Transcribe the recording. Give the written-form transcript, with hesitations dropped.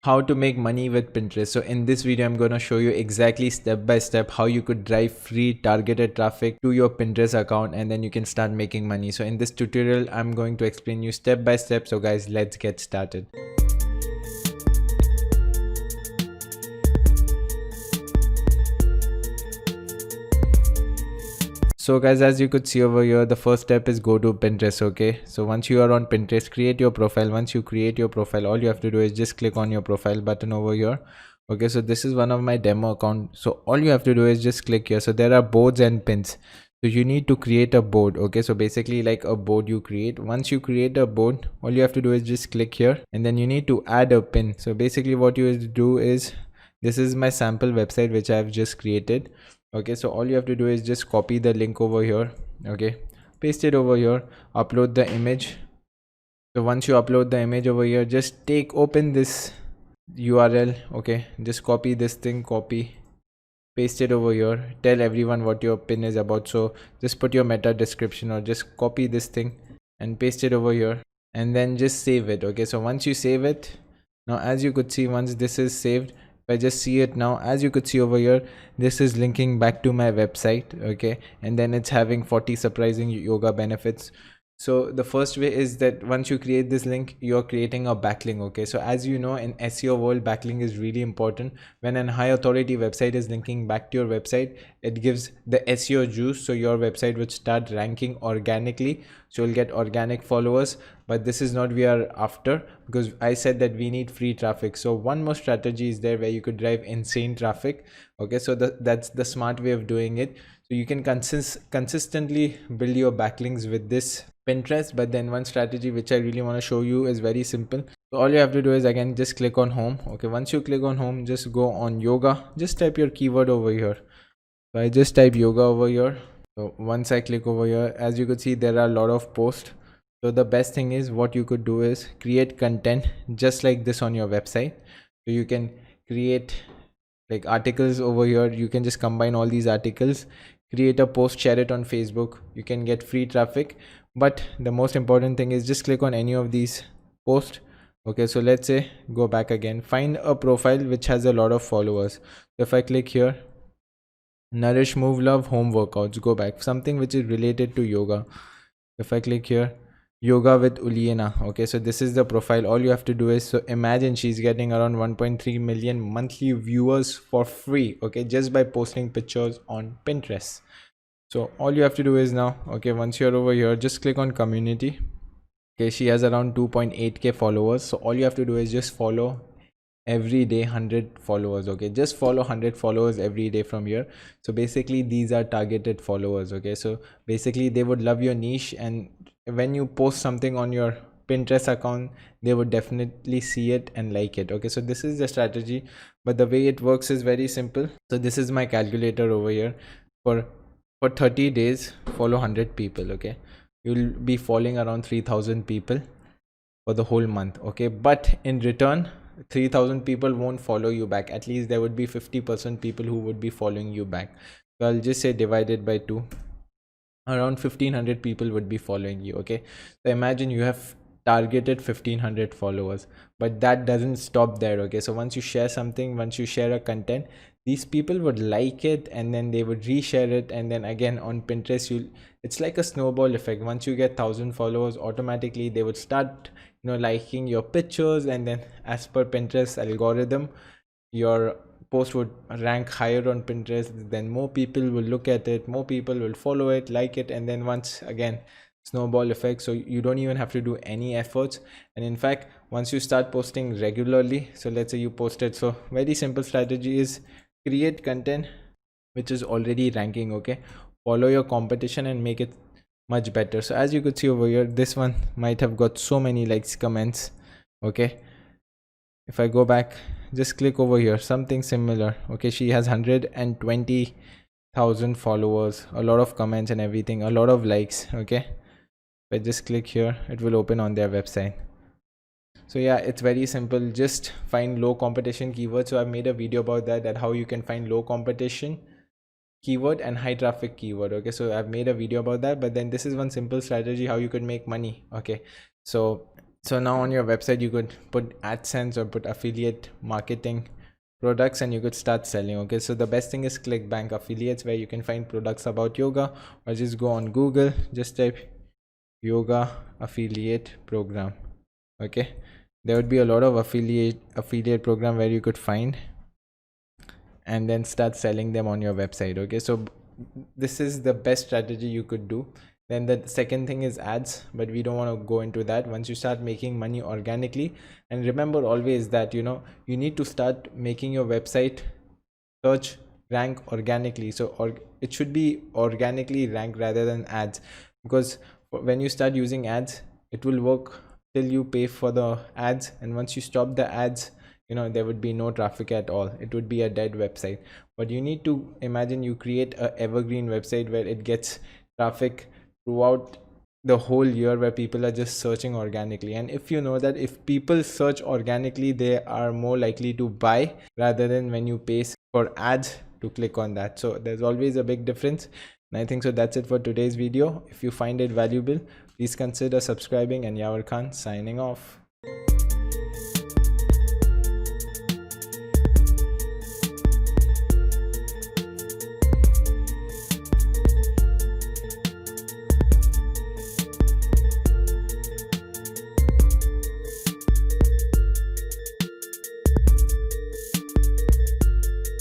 how to make money with Pinterest. So in this video, I'm going to show you exactly step by step how you could drive free targeted traffic to your Pinterest account, and then you can start making money. So in this tutorial, I'm going to explain you step by step. So guys, let's get started. So guys, as you could see over here, the first step is go to Pinterest. Okay, so once you are on Pinterest, create your profile. Once you create your profile, all you have to do is just click on your profile button over here. Okay, so this is one of my demo account. So all you have to do is just click here. So there are boards and pins. So you need to create a board. Okay, so basically like a board you create. Once you create a board, all you have to do is just click here, and then you need to add a pin. So basically what you do is, this is my sample website which I have just created. Okay, so all you have to do is just copy the link over here. Okay, paste it over here, upload the image. So once you upload the image over here, just open this URL. Okay, just copy this thing, copy, paste it over here, tell everyone what your pin is about. So just put your meta description, or just copy this thing and paste it over here, and then just save it. Okay, so once you save it, now as you could see, once this is saved, I just see it now, as you could see over here, this is linking back to my website. Okay, and then it's having 40 surprising yoga benefits. So the first way is that once you create this link, you're creating a backlink. Okay, so as you know, in SEO world, backlink is really important. When a high authority website is linking back to your website, it gives the SEO juice, so your website would start ranking organically, so you'll get organic followers. But this is not we are after, because I said that we need free traffic. So one more strategy is there where you could drive insane traffic. Okay, so that's the smart way of doing it. So you can consistently build your backlinks with this Pinterest. But then one strategy which I really want to show you is very simple. So all you have to do is, again, just click on home. Okay, once you click on home, just go on yoga, just type your keyword over here. So I just type yoga over here. So once I click over here, as you could see, there are a lot of posts. So the best thing is, what you could do is create content just like this on your website. So you can create like articles over here. You can just combine all these articles, create a post, share it on Facebook. You can get free traffic. But the most important thing is, just click on any of these posts. Okay, so let's say go back again, find a profile which has a lot of followers. So if I click here, nourish, move, love, home workouts, go back, something which is related to yoga. If I click here, yoga with Uliana. Okay, so this is the profile. All you have to do is, so imagine she's getting around 1.3 million monthly viewers for free. Okay, just by posting pictures on Pinterest. So all you have to do is now, okay, once you're over here, just click on community. Okay, she has around 2.8k followers. So all you have to do is just follow every day 100 followers. Okay, just follow 100 followers every day from here. So basically these are targeted followers. Okay, so basically they would love your niche, and when you post something on your Pinterest account, they would definitely see it and like it. Okay, so this is the strategy, but the way it works is very simple. So this is my calculator over here. For 30 days, follow 100 people. Okay, you'll be following around 3,000 people for the whole month. Okay, but in return, 3,000 people won't follow you back. At least there would be 50% people who would be following you back. So I'll just say divided by 2, around 1,500 people would be following you. Okay, so imagine you have targeted 1,500 followers, but that doesn't stop there. Okay, so once you share something, once you share a content, these people would like it, and then they would reshare it, and then again on Pinterest, it's like a snowball effect. Once you get 1,000 followers, automatically they would start liking your pictures, and then as per Pinterest algorithm, your post would rank higher on Pinterest. Then more people will look at it, more people will follow it, like it, and then once again, snowball effect. So you don't even have to do any efforts. And in fact, once you start posting regularly, so let's say you posted, so very simple strategy is create content which is already ranking. Okay, follow your competition and make it much better. So as you could see over here, this one might have got so many likes, comments. Okay, if I go back, just click over here, something similar. Okay, she has 120,000 followers, a lot of comments and everything, a lot of likes. Okay, if I just click here, it will open on their website. So yeah, it's very simple. Just find low competition keywords. So I've made a video about that how you can find low competition keyword and high traffic keyword. Okay, so I've made a video about that. But then this is one simple strategy how you could make money. Okay, so So now on your website you could put AdSense or put affiliate marketing products, and you could start selling. Okay, so the best thing is ClickBank Affiliates, where you can find products about yoga, or just go on Google, just type yoga affiliate program. Okay, there would be a lot of affiliate program where you could find, and then start selling them on your website. Okay, so this is the best strategy you could do. Then the second thing is ads, but we don't want to go into that. Once you start making money organically, and remember always that you need to start making your website search rank organically. So it should be organically ranked rather than ads, because when you start using ads, it will work till you pay for the ads, and once you stop the ads, there would be no traffic at all. It would be a dead website. But you need to imagine you create a evergreen website where it gets traffic throughout the whole year, where people are just searching organically. And if you know that if people search organically, they are more likely to buy rather than when you pay for ads to click on that. So there's always a big difference. And I think so that's it for today's video. If you find it valuable, please consider subscribing. And Yavar Khan signing off.